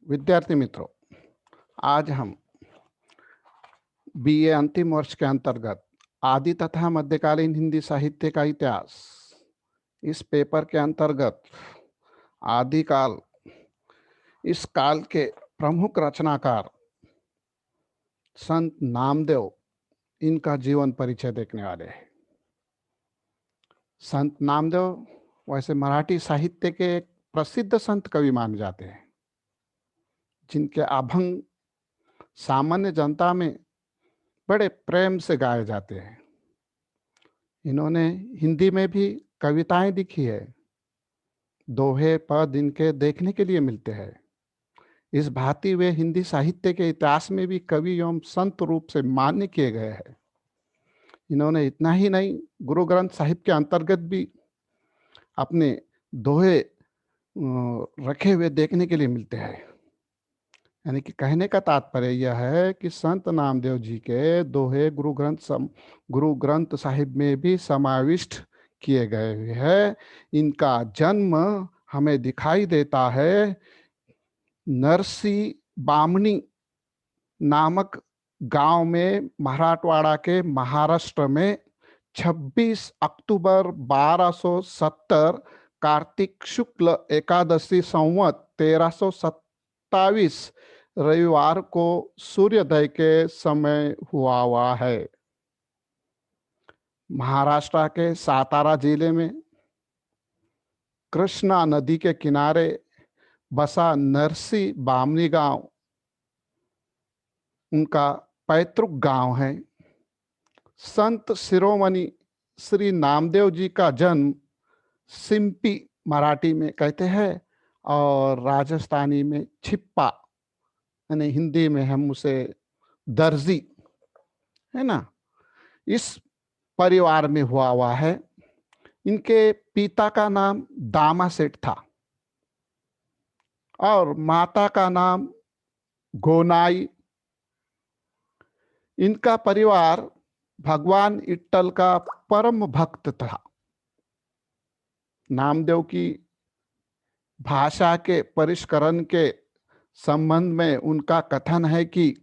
विद्यार्थी मित्रों, आज हम बीए अंतिम वर्ष के अंतर्गत आदि तथा मध्यकालीन हिंदी साहित्य का इतिहास, इस पेपर के अंतर्गत आदिकाल, इस काल के प्रमुख रचनाकार संत नामदेव, इनका जीवन परिचय देखने वाले हैं। संत नामदेव वैसे मराठी साहित्य के एक प्रसिद्ध संत कवि माने जाते हैं, जिनके अभंग सामान्य जनता में बड़े प्रेम से गाए जाते हैं। इन्होंने हिंदी में भी कविताएं लिखी है। दोहे पद इनके देखने के लिए मिलते हैं। इस भांति वे हिंदी साहित्य के इतिहास में भी कवि एवं संत रूप से मान्य किए गए हैं। इन्होंने इतना ही नहीं, गुरु ग्रंथ साहिब के अंतर्गत भी अपने दोहे रखे हुए देखने के लिए मिलते हैं। यानी कि कहने का तात्पर्य यह है कि संत नामदेव जी के दोहे गुरु ग्रंथ साहिब में भी समाविष्ट किए गए हुए हैं। इनका जन्म हमें दिखाई देता है नरसी बामणी नामक गांव में, मराठवाड़ा के महाराष्ट्र में 26 अक्टूबर 1270 कार्तिक शुक्ल एकादशी संवत 1327 रविवार को सूर्योदय के समय हुआ है। महाराष्ट्र के सातारा जिले में कृष्णा नदी के किनारे बसा नरसी बामनी गांव उनका पैतृक गांव है। संत शिरोमणि श्री नामदेव जी का जन्म सिंपी मराठी में कहते हैं और राजस्थानी में छिप्पा, यानी हिंदी में हम उसे दर्जी, है ना, इस परिवार में हुआ है। इनके पिता का नाम दामा सेठ था और माता का नाम गोनाई। इनका परिवार भगवान इट्टल का परम भक्त था। नामदेव की भाषा के परिष्करण के संबंध में उनका कथन है कि,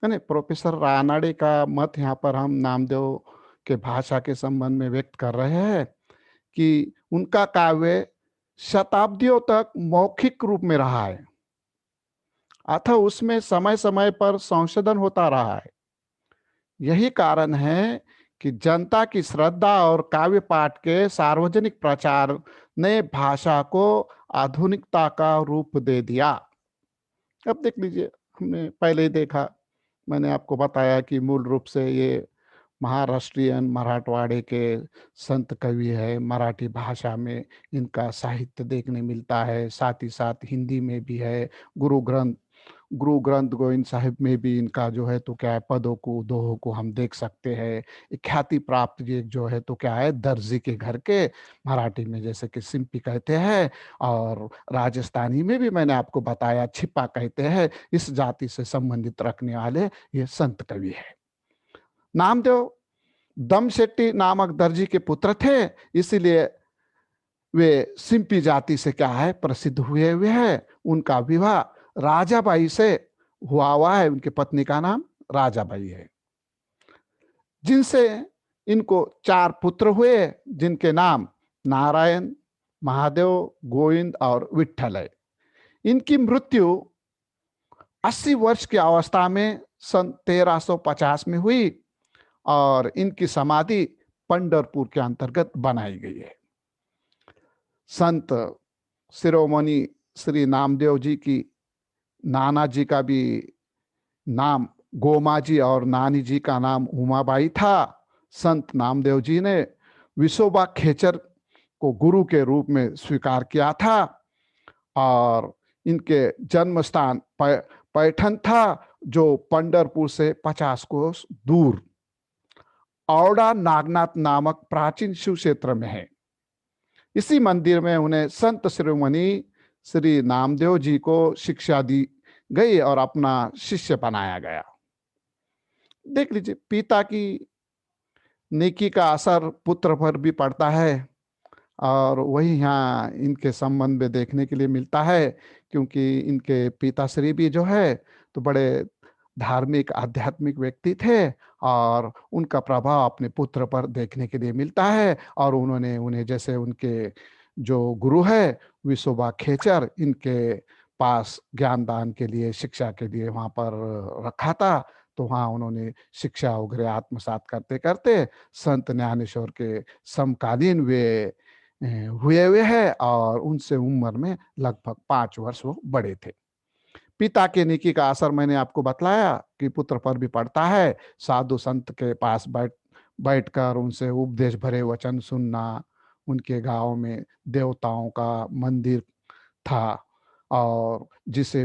प्रोफेसर रानाडे का मत यहाँ पर हम नामदेव के भाषा के संबंध में व्यक्त कर रहे हैं कि उनका काव्य शताब्दियों तक मौखिक रूप में रहा है, अतः उसमें समय समय पर संशोधन होता रहा है। यही कारण है कि जनता की श्रद्धा और काव्य पाठ के सार्वजनिक प्रचार ने भाषा को आधुनिकता का रूप दे दिया। अब देख लीजिए, हमने पहले ही देखा, मैंने आपको बताया कि मूल रूप से ये महाराष्ट्रियन मराठवाड़े के संत कवि है। मराठी भाषा में इनका साहित्य देखने मिलता है, साथ ही साथ हिंदी में भी है। गुरु ग्रंथ गोविंद साहिब में भी इनका जो है तो क्या है, पदों को दोहों को हम देख सकते हैं। ख्याति प्राप्त ये जो है तो क्या है, दर्जी के घर के, मराठी में जैसे कि सिंपी कहते हैं और राजस्थानी में भी मैंने आपको बताया छिपा कहते हैं। इस जाति से संबंधित रखने वाले ये संत कवि है। नामदेव दम शेट्टी नामक दर्जी के पुत्र थे, इसीलिए वे सिंपी जाति से क्या है, प्रसिद्ध हुए हैं। उनका विवाह राजाबाई से हुआ है। उनकी पत्नी का नाम राजाबाई है, जिनसे इनको 4 पुत्र हुए, जिनके नाम नारायण, महादेव, गोविंद और विठल है। इनकी मृत्यु 80 वर्ष की अवस्था में सन 1350 में हुई और इनकी समाधि पंढरपुर के अंतर्गत बनाई गई है। संत शिरोमणि श्री नामदेव जी की नाना जी का भी नाम गोमाजी और नानी जी का नाम उमाबाई था। संत नामदेव जी ने विशोबा खेचर को गुरु के रूप में स्वीकार किया था और इनके जन्म स्थान पैठन था, जो पंढरपुर से 50 कोस दूर औड़ा नागनाथ नामक प्राचीन शिव क्षेत्र में है। इसी मंदिर में उन्हें संत शिरोमणि श्री नामदेव जी को शिक्षा दी गई और अपना शिष्य बनाया गया। देख लीजिए, पिता की नेकी का असर पुत्र पर भी पड़ता है और वही यहाँ इनके संबंध में देखने के लिए मिलता है, क्योंकि इनके पिताश्री भी जो है तो बड़े धार्मिक आध्यात्मिक व्यक्ति थे, और उनका प्रभाव अपने पुत्र पर देखने के लिए मिलता है। और उन्होंने उन्हें जैसे उनके जो गुरु है विशोबा खेचर, इनके पास ज्ञान दान के लिए, शिक्षा के लिए वहाँ पर रखा था। तो वहाँ उन्होंने शिक्षा वगैरह आत्मसात करते करते संत ज्ञानेश्वर के समकालीन वे हुए हुए हैं, और उनसे उम्र में लगभग 5 वर्ष वो बड़े थे। पिता के नेकी का असर मैंने आपको बतलाया कि पुत्र पर भी पड़ता है। साधु संत के पास बैठकर उनसे उपदेश भरे वचन सुनना, उनके गांव में देवताओं का मंदिर था, और जिसे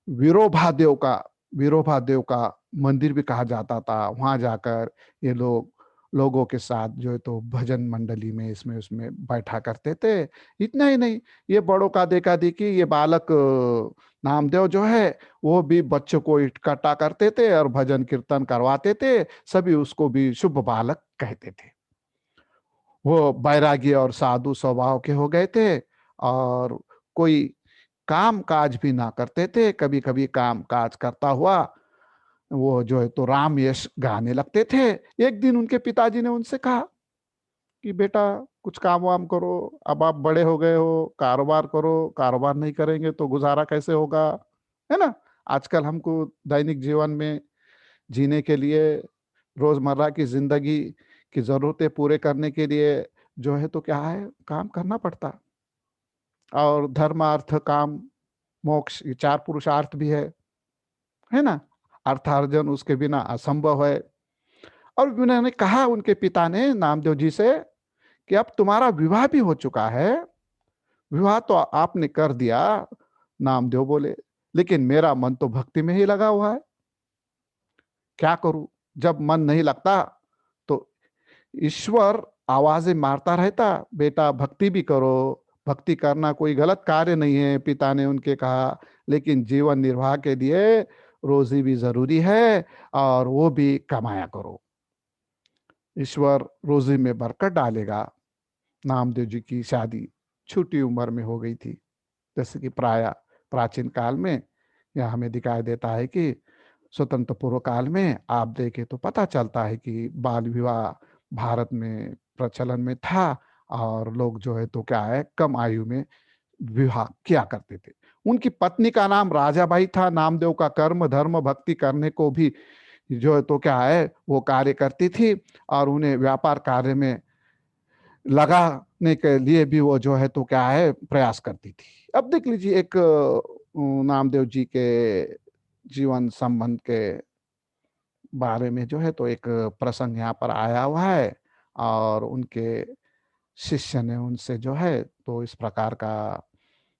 विरोभादेव का विरोभादेव का मंदिर भी कहा जाता था। वहां जाकर ये लोगों के साथ जो है तो भजन मंडली में इसमें उसमें बैठा करते थे। इतना ही नहीं, ये बड़ों का देखा देखी ये बालक नामदेव जो है वो भी बच्चों को इकट्ठा करते थे और भजन कीर्तन करवाते थे। सभी उसको भी शुभ बालक कहते थे। वो बैरागी और साधु स्वभाव के हो गए थे, और कोई काम काज भी ना करते थे। कभी कभी काम काज करता हुआ वो जो है तो राम यश गाने लगते थे। एक दिन उनके पिताजी ने उनसे कहा कि बेटा कुछ काम वाम करो, अब आप बड़े हो गए हो, कारोबार करो, कारोबार नहीं करेंगे तो गुजारा कैसे होगा, है ना। आजकल हमको दैनिक जीवन में जीने के लिए, रोजमर्रा की जिंदगी की जरूरतें पूरे करने के लिए जो है तो क्या है, काम करना पड़ता। और धर्म अर्थ काम मोक्ष, ये 4 पुरुषार्थ भी है ना। अर्थार्जन उसके बिना असंभव है। और उन्होंने कहा उनके पिता ने नामदेव जी से कि अब तुम्हारा विवाह भी हो चुका है, विवाह तो आपने कर दिया। नामदेव बोले लेकिन मेरा मन तो भक्ति में ही लगा हुआ है, क्या करूं। जब मन नहीं लगता तो ईश्वर आवाजें मारता रहता, बेटा भक्ति भी करो, भक्ति करना कोई गलत कार्य नहीं है, पिता ने उनके कहा। लेकिन जीवन निर्वाह के लिए रोजी भी जरूरी है, और वो भी कमाया करो, ईश्वर रोजी में बरकत डालेगा। नामदेव जी की शादी छोटी उम्र में हो गई थी। जैसे कि प्राचीन काल में यह हमें दिखाई देता है कि स्वतंत्र पूर्व काल में आप देखें तो पता चलता है कि बाल विवाह भारत में प्रचलन में था, और लोग जो है तो क्या है कम आयु में विवाह किया करते थे। उनकी पत्नी का नाम राजाबाई था। नामदेव का कर्म धर्म भक्ति करने को भी जो है तो क्या है वो कार्य करती थी, और उन्हें व्यापार कार्य में लगाने के लिए भी वो जो है तो क्या है प्रयास करती थी। अब देख लीजिए एक नामदेव जी के जीवन संबंध के बारे में जो है तो एक प्रसंग यहाँ पर आया हुआ है, और उनके शिष्य ने उनसे जो है तो इस प्रकार का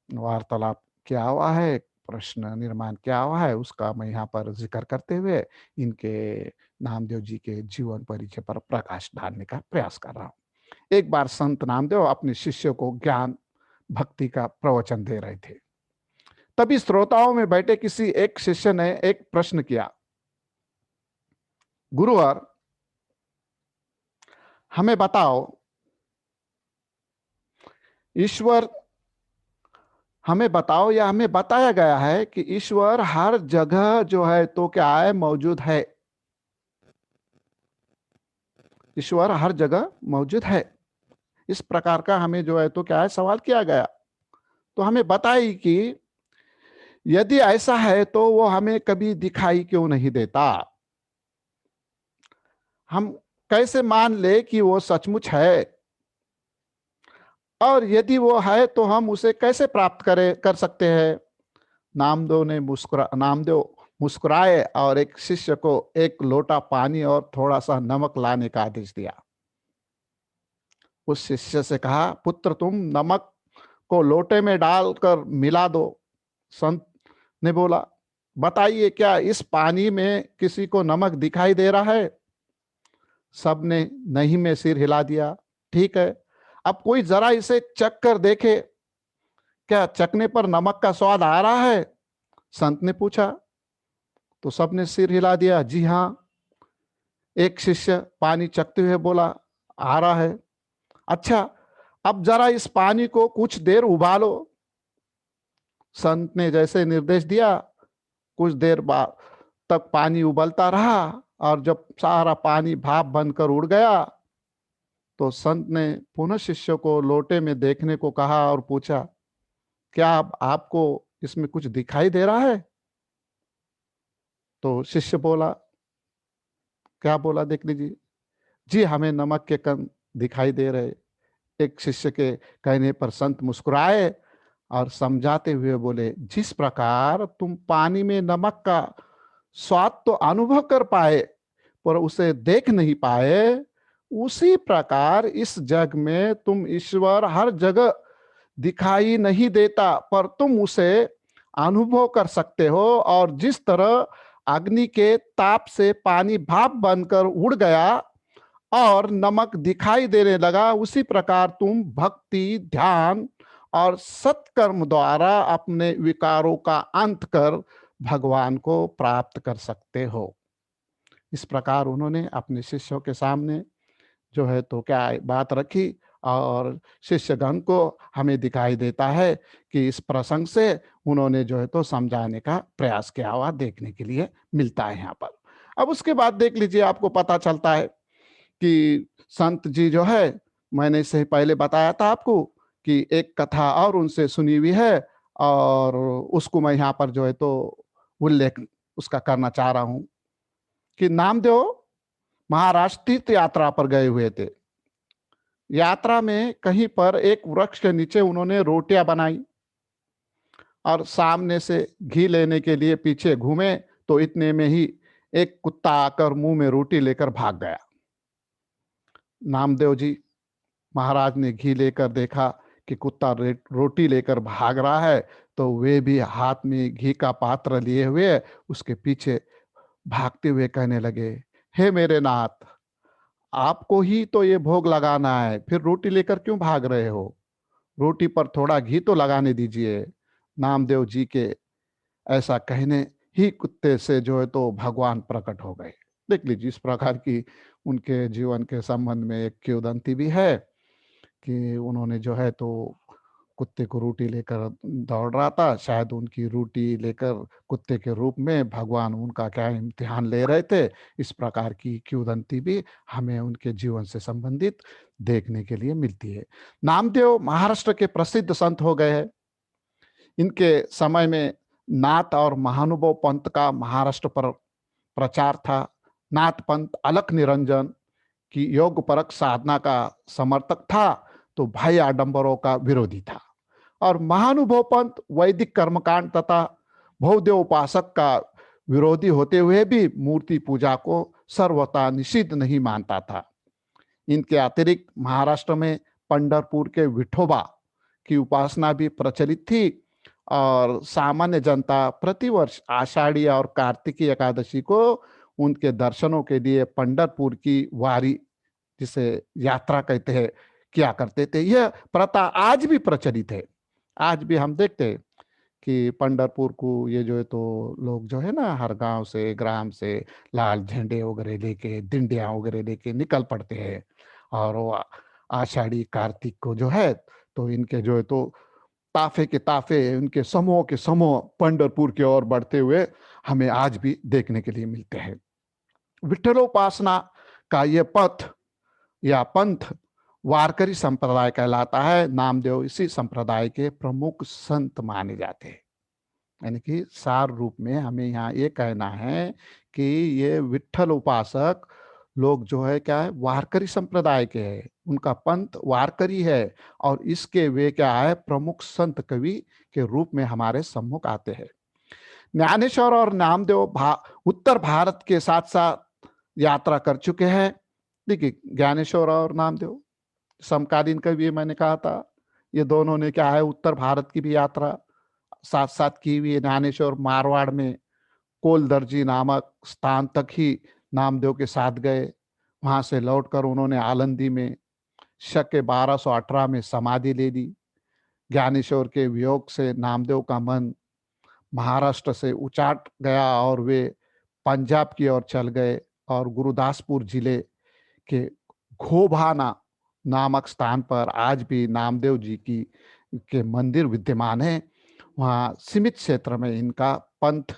वार्तालाप किया हुआ है, प्रश्न निर्माण किया हुआ है, उसका मैं यहाँ पर जिक्र करते हुए इनके नामदेव जी के जीवन परिचय पर प्रकाश डालने का प्रयास कर रहा हूँ। एक बार संत नामदेव अपने शिष्य को ज्ञान भक्ति का प्रवचन दे रहे थे। तभी श्रोताओं में बैठे किसी एक शिष्य ने एक प्रश्न किया, गुरुवर हमें बताओ, ईश्वर हमें बताओ, या हमें बताया गया है कि ईश्वर हर जगह जो है तो क्या है मौजूद है, ईश्वर हर जगह मौजूद है। इस प्रकार का हमें जो है तो क्या है सवाल किया गया। तो हमें बताई कि यदि ऐसा है तो वो हमें कभी दिखाई क्यों नहीं देता, हम कैसे मान ले कि वो सचमुच है, और यदि वो है तो हम उसे कैसे प्राप्त कर सकते हैं। नामदेव मुस्कुराए और एक शिष्य को एक लोटा पानी और थोड़ा सा नमक लाने का आदेश दिया। उस शिष्य से कहा, पुत्र तुम नमक को लोटे में डालकर मिला दो। संत ने बोला, बताइए क्या इस पानी में किसी को नमक दिखाई दे रहा है। सबने नहीं में सिर हिला दिया। ठीक है, अब कोई जरा इसे चख कर देखे, क्या चखने पर नमक का स्वाद आ रहा है। संत ने पूछा। तो सबने सिर हिला दिया, जी हाँ। एक शिष्य पानी चखते हुए बोला, आ रहा है। अच्छा, अब जरा इस पानी को कुछ देर उबालो। संत ने जैसे निर्देश दिया, कुछ देर बाद तक पानी उबलता रहा, और जब सारा पानी भाप बनकर उड़ गया तो संत ने पुनः शिष्य को लोटे में देखने को कहा और पूछा, क्या अब आपको इसमें कुछ दिखाई दे रहा है? तो शिष्य बोला, क्या बोला देख लीजिए। जी, हमें नमक के कण दिखाई दे रहे। एक शिष्य के कहने पर संत मुस्कुराए और समझाते हुए बोले, जिस प्रकार तुम पानी में नमक का स्वाद तो अनुभव कर पाए पर उसे देख नहीं पाए, उसी प्रकार इस जग में तुम ईश्वर हर जगह दिखाई नहीं देता पर तुम उसे अनुभव कर सकते हो। और जिस तरह अग्नि के ताप से पानी भाप बनकर उड़ गया और नमक दिखाई देने लगा, उसी प्रकार तुम भक्ति, ध्यान और सत्कर्म द्वारा अपने विकारों का अंत कर भगवान को प्राप्त कर सकते हो। इस प्रकार उन्होंने अपने शिष्यों के सामने जो है तो क्या बात रखी, और शिष्यगण को हमें दिखाई देता है कि इस प्रसंग से उन्होंने जो है तो समझाने का प्रयास किया हुआ देखने के लिए मिलता है यहाँ पर। अब उसके बाद देख लीजिए, आपको पता चलता है कि संत जी जो है, मैंने इससे पहले बताया था आपको कि एक कथा और उनसे सुनी हुई है, और उसको मैं यहाँ पर जो है तो उल्लेख उसका करना चाह रहा हूँ कि नामदेव महाराष्ट्र तीर्थ यात्रा पर गए हुए थे। यात्रा में कहीं पर एक वृक्ष के नीचे उन्होंने रोटियां बनाई, और सामने से घी लेने के लिए पीछे घूमे तो इतने में ही एक कुत्ता आकर मुंह में रोटी लेकर भाग गया। नामदेव जी महाराज ने घी लेकर देखा कि कुत्ता रोटी लेकर भाग रहा है, तो वे भी हाथ में घी का पात्र लिए हुए उसके पीछे भागते हुए कहने लगे, हे मेरे नाथ, आपको ही तो ये भोग लगाना है, फिर रोटी लेकर क्यों भाग रहे हो? रोटी पर थोड़ा घी तो लगाने दीजिए। नामदेव जी के ऐसा कहने ही कुत्ते से जो है तो भगवान प्रकट हो गए। देख लीजिए, इस प्रकार की उनके जीवन के संबंध में एक किंवदंती भी है कि उन्होंने जो है तो कुत्ते को रोटी लेकर दौड़ रहा था, शायद उनकी रोटी लेकर कुत्ते के रूप में भगवान उनका क्या इम्तिहान ले रहे थे। इस प्रकार की किंवदंती भी हमें उनके जीवन से संबंधित देखने के लिए मिलती है। नामदेव महाराष्ट्र के प्रसिद्ध संत हो गए हैं। इनके समय में नाथ और महानुभव पंथ का महाराष्ट्र पर प्रचार था। नाथ पंथ अलख निरंजन की योग परक साधना का समर्थक था, तो भाई आडंबरों का विरोधी था। और महानुभव पंथ वैदिक कर्मकांड तथा भौदेव उपासक का विरोधी होते हुए भी मूर्ति पूजा को सर्वथा निषिद्ध नहीं मानता था। इनके अतिरिक्त महाराष्ट्र में पंढरपुर के विठोबा की उपासना भी प्रचलित थी, और सामान्य जनता प्रतिवर्ष आषाढ़ी और कार्तिकी एकादशी को उनके दर्शनों के लिए पंढरपुर की वारी, जिसे यात्रा कहते हैं, किया करते थे। यह प्रथा आज भी प्रचलित है। आज भी हम देखते हैं कि पंढरपुर को ये जो है तो लोग जो है ना, हर गांव से, ग्राम से लाल झंडे वगैरह लेके, डिंडिया वगैरह लेके निकल पड़ते हैं, और वो आषाढ़ी कार्तिक को जो है तो इनके जो है तो ताफे के ताफे, उनके समूह के समूह पंढरपुर की ओर बढ़ते हुए हमें आज भी देखने के लिए मिलते हैं। विठलोपासना का यह पथ या पंथ वारकरी संप्रदाय कहलाता है। नामदेव इसी संप्रदाय के प्रमुख संत माने जाते हैं। यानी कि सार रूप में हमें यहाँ ये कहना है कि ये विठल उपासक लोग जो है क्या है, वारकरी संप्रदाय के हैं, उनका पंथ वारकरी है, और इसके वे क्या है, प्रमुख संत कवि के रूप में हमारे सम्मुख आते हैं। ज्ञानेश्वर और नामदेव उत्तर भारत के साथ साथ यात्रा कर चुके हैं। देखिए, ज्ञानेश्वर और नामदेव समकालीन कवि, मैंने कहा था, ये दोनों ने क्या है, उत्तर भारत की भी यात्रा साथ साथ की हुई है। ज्ञानेश्वर मारवाड़ में कोलदर्जी नामक स्थान तक ही नामदेव के साथ गए। वहां से लौटकर उन्होंने आलंदी में शके 1218 में समाधि ले ली। ज्ञानेश्वर के वियोग से नामदेव का मन महाराष्ट्र से उचाट गया और वे पंजाब की ओर चल गए, और गुरुदासपुर जिले के घोभाना नामक स्थान पर आज भी नामदेव जी की के मंदिर विद्यमान है। वहाँ सीमित क्षेत्र में इनका पंथ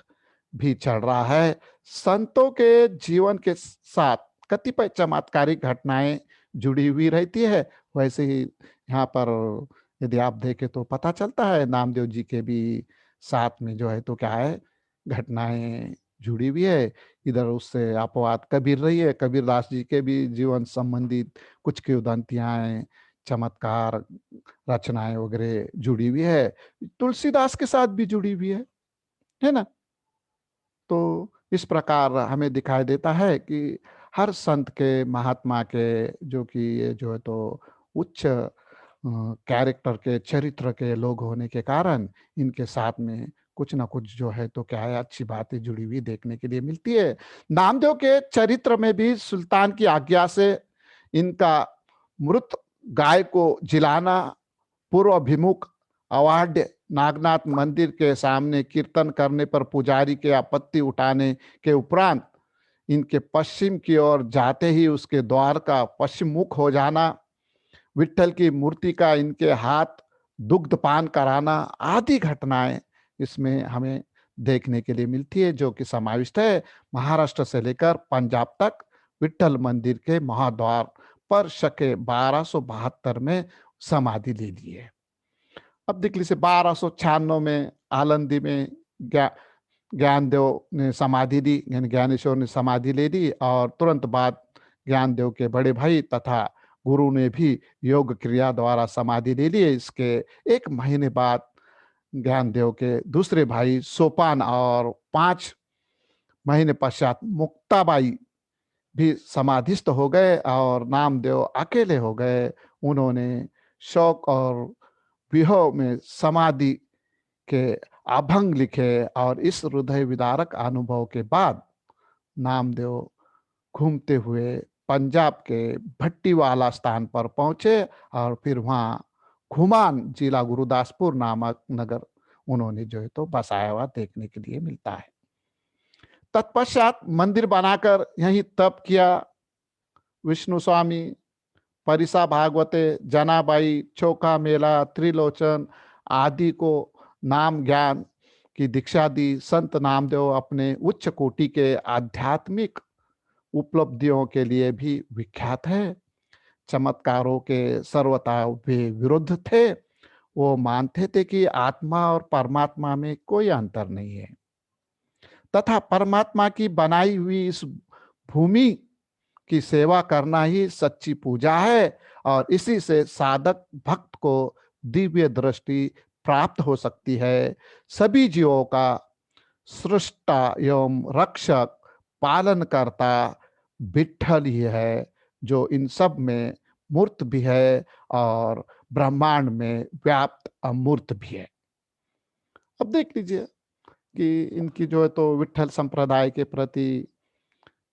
भी चल रहा है। संतों के जीवन के साथ कतिपय चमत्कारिक घटनाएँ जुड़ी हुई रहती है। वैसे ही यहाँ पर यदि आप देखें तो पता चलता है नामदेव जी के भी साथ में जो है तो क्या है, घटनाएँ जुड़ी हुई है। इधर उससे अपवाद कबीर रही है, कबीरदास जी के भी जीवन संबंधित कुछ किंवदंतियाँ, चमत्कार, रचनाएँ वगैरह जुड़ी हुई है। तुलसीदास के साथ भी जुड़ी हुई है ना? तो इस प्रकार हमें दिखाई देता है कि हर संत के, महात्मा के जो कि ये जो है तो उच्च कैरेक्टर के, चरित्र के लोग होने के कारण इनके साथ में कुछ ना कुछ जो है तो क्या है, अच्छी बातें जुड़ी हुई देखने के लिए मिलती है। नामदेव के चरित्र में भी सुल्तान की आज्ञा से इनका मृत गाय को जिलाना, पूर्व अभिमुख अवाढ्य नागनाथ मंदिर के सामने कीर्तन करने पर पुजारी के आपत्ति उठाने के उपरांत इनके पश्चिम की ओर जाते ही उसके द्वार का पश्चिम मुख हो जाना, विट्ठल की मूर्ति का इनके हाथ दुग्धपान कराना आदि घटनाएं इसमें हमें देखने के लिए मिलती है, जो कि समाविष्ट है महाराष्ट्र से लेकर पंजाब तक विट्ठल मंदिर के महाद्वार पर शके 1272 में समाधि ले ली है। अब देख लीजिए 1296 में आलंदी में ज्ञा ज्ञानदेव ने समाधि ली, यानी ज्ञानेश्वर ने समाधि ले ली और तुरंत बाद ज्ञानदेव के बड़े भाई तथा गुरु ने भी योग क्रिया द्वारा समाधि ले ली। इसके 1 महीने बाद ज्ञानदेव के दूसरे भाई सोपान और 5 महीने पश्चात मुक्ताबाई भी समाधिस्थ हो गए और नामदेव अकेले हो गए। उन्होंने शोक और विरह में समाधि के अभंग लिखे और इस हृदय विदारक अनुभव के बाद नामदेव घूमते हुए पंजाब के भट्टीवाला स्थान पर पहुंचे और फिर वहाँ घुमान जिला गुरुदासपुर नामक नगर उन्होंने जो है तो बसाया हुआ देखने के लिए मिलता है। तत्पश्चात मंदिर बनाकर यहीं तप किया। विष्णु स्वामी, परिसा भागवते, जनाबाई, चोखा मेला, त्रिलोचन आदि को नाम ज्ञान की दीक्षा दी। संत नामदेव अपने उच्च कोटि के आध्यात्मिक उपलब्धियों के लिए भी विख्यात है। चमत्कारों के सर्वथा वे विरुद्ध थे। वो मानते थे कि आत्मा और परमात्मा में कोई अंतर नहीं है तथा परमात्मा की बनाई हुई इस भूमि की सेवा करना ही सच्ची पूजा है और इसी से साधक भक्त को दिव्य दृष्टि प्राप्त हो सकती है। सभी जीवों का सृष्टा एवं रक्षक, पालन करता विट्ठल ही है, जो इन सब में मूर्त भी है और ब्रह्मांड में व्याप्त अमूर्त भी है। अब देख लीजिए कि इनकी जो है तो विट्ठल संप्रदाय के प्रति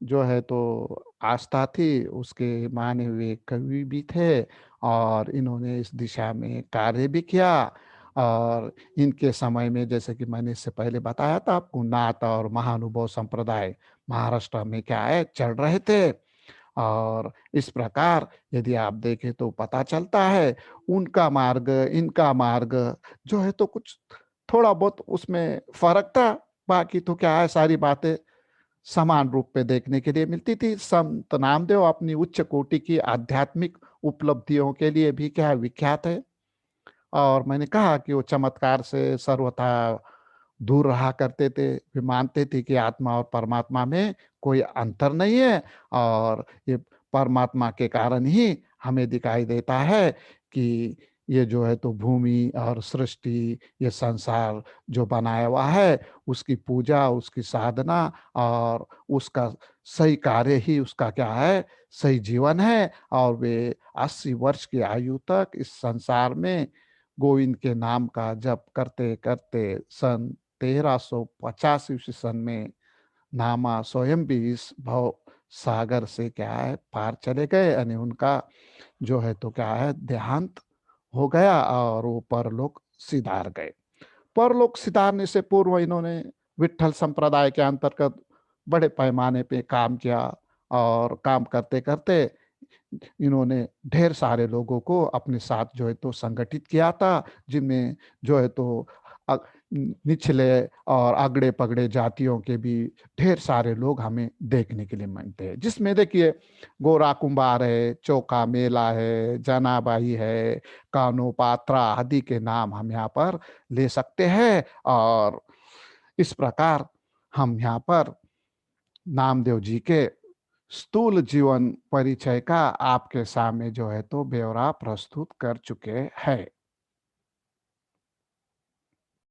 जो है तो आस्था थी, उसके माने हुए कवि भी थे और इन्होंने इस दिशा में कार्य भी किया। और इनके समय में जैसे कि मैंने इससे पहले बताया था आपको, नाथ और महानुभव संप्रदाय महाराष्ट्र में क्या है चल रहे थे। और इस प्रकार यदि आप देखें तो पता चलता है उनका मार्ग, इनका मार्ग जो है तो कुछ थोड़ा बहुत उसमें फर्क था। बाकी तो क्या है, सारी बातें समान रूप में देखने के लिए मिलती थी। संत नामदेव अपनी उच्च कोटि की आध्यात्मिक उपलब्धियों के लिए भी क्या है, विख्यात है। और मैंने कहा कि वो चमत्कार से सर्वथा दूर रहा करते थे। वे मानते थे कि आत्मा और परमात्मा में कोई अंतर नहीं है और ये परमात्मा के कारण ही हमें दिखाई देता है कि ये जो है तो भूमि और सृष्टि, ये संसार जो बनाया हुआ है, उसकी पूजा, उसकी साधना और उसका सही कार्य ही उसका क्या है, सही जीवन है। और वे 80 वर्ष की आयु तक इस संसार में गोविंद के नाम का जप करते करते सन 1350 ईस्वी सन में नामा स्वयं भी इस भव सागर से क्या है पार चले गए, यानी उनका जो है तो क्या है देहांत हो गया और वो परलोक सिधार गए। परलोक सिधारने से पूर्व इन्होंने विट्ठल संप्रदाय के अंतर्गत बड़े पैमाने पे काम किया और काम करते करते इन्होंने ढेर सारे लोगों को अपने साथ जो है तो संगठित किया था, जिनमें जो है तो अ, निचले और अगड़े-पगड़े जातियों के भी ढेर सारे लोग हमें देखने के लिए मिलते हैं। जिसमें देखिए गोरा कुंभार है, चोखा मेला है, जनाबाई है, कानो पात्रा आदि के नाम हम यहाँ पर ले सकते हैं और इस प्रकार हम यहाँ पर नामदेव जी के स्थूल जीवन परिचय का आपके सामने जो है तो ब्यौरा प्रस्तुत कर चुके हैं।